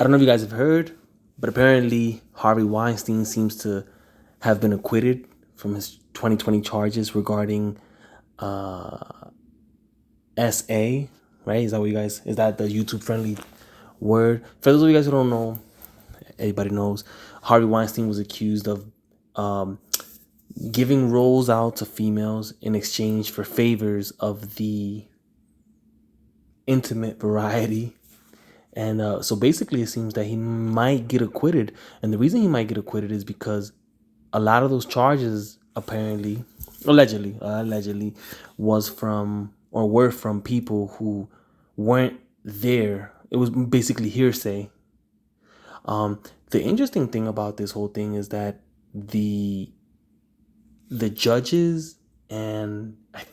I don't know if you guys have heard, but apparently Harvey Weinstein seems to have been acquitted from his 2020 charges regarding SA, right? Is that what you guys, is that the YouTube friendly word? For those of you guys who don't know, everybody knows, Harvey Weinstein was accused of giving roles out to females in exchange for favors of the intimate variety. And so basically it seems that he might get acquitted. And the reason he might get acquitted is because a lot of those charges apparently, allegedly was from or were from people who weren't there. It was basically hearsay. The interesting thing about this whole thing is that the judges and I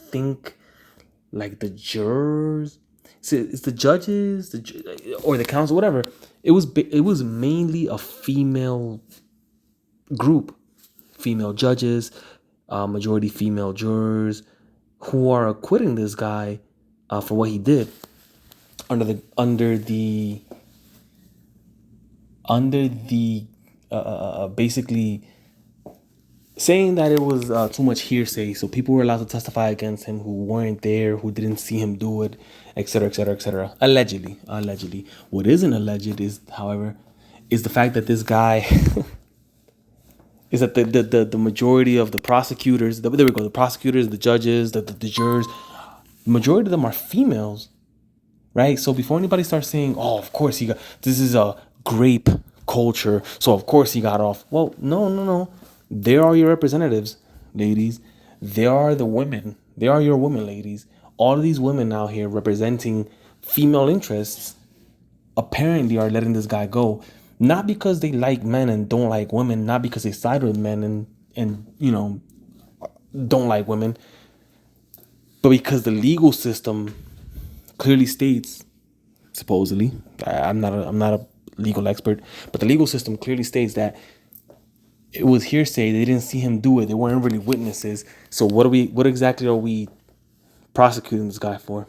think like the jurors, it's the judges, or the council, whatever. It was mainly a female group, female judges, majority female jurors, who are acquitting this guy for what he did under the basically saying that it was too much hearsay, so people were allowed to testify against him who weren't there, who didn't see him do it, etc., etc., etc. Allegedly. What isn't alleged is, however, is the fact that this guy is that the majority of the prosecutors, the prosecutors, the judges, the jurors, the majority of them are females, right? So before anybody starts saying, "Oh, of course this is a grape culture, so of course he got off," well, no. They are your representatives, ladies. They are the women. They are your women, ladies. All of these women out here representing female interests apparently are letting this guy go. Not because they like men and don't like women. Not because they side with men and don't like women. But because the legal system clearly states, supposedly, I'm not a legal expert, but the legal system clearly states that it was hearsay. They didn't see him do it. They weren't really witnesses. So what exactly are we prosecuting this guy for?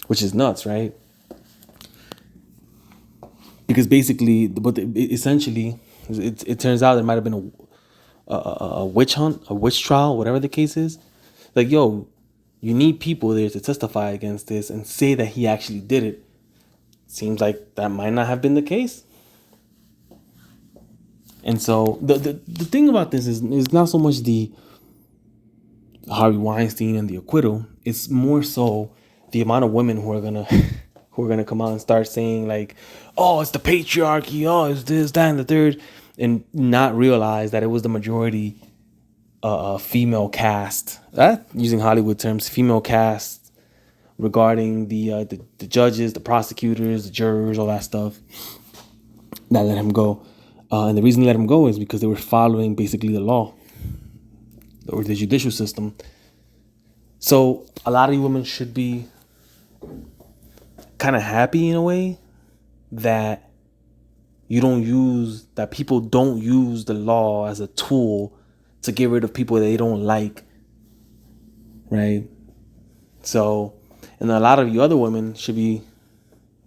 Which is nuts, right? Because basically, essentially, it turns out there might have been a witch hunt, a witch trial, whatever the case is. Like, yo, you need people there to testify against this and say that he actually did it. Seems like that might not have been the case. And so the thing about this is not so much the Harvey Weinstein and the acquittal. It's more so the amount of women who are gonna come out and start saying like, "Oh, it's the patriarchy. Oh, it's this, that, and the third," and not realize that it was the majority female cast. Using Hollywood terms, female cast regarding the judges, the prosecutors, the jurors, all that stuff that let him go. And the reason they let him go is because they were following basically the law or the judicial system. So a lot of you women should be kind of happy in a way that people don't use the law as a tool to get rid of people they don't like, right? So, and a lot of you other women should be,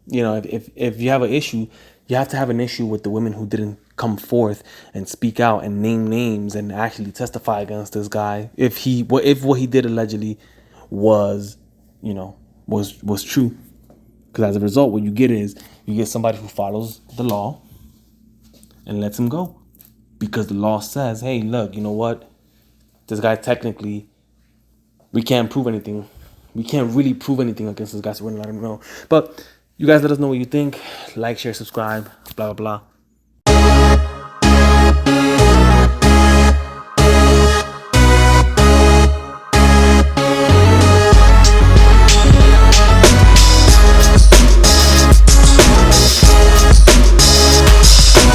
if you have an issue, you have to have an issue with the women who didn't come forth and speak out and name names and actually testify against this guy if what he did allegedly was true. Because as a result, what you get is you get somebody who follows the law and lets him go, because the law says, hey, look, you know what, this guy technically, we can't prove anything. We can't really prove anything against this guy, so we're gonna let him go. But you guys let us know what you think. Like, share, subscribe, blah blah blah.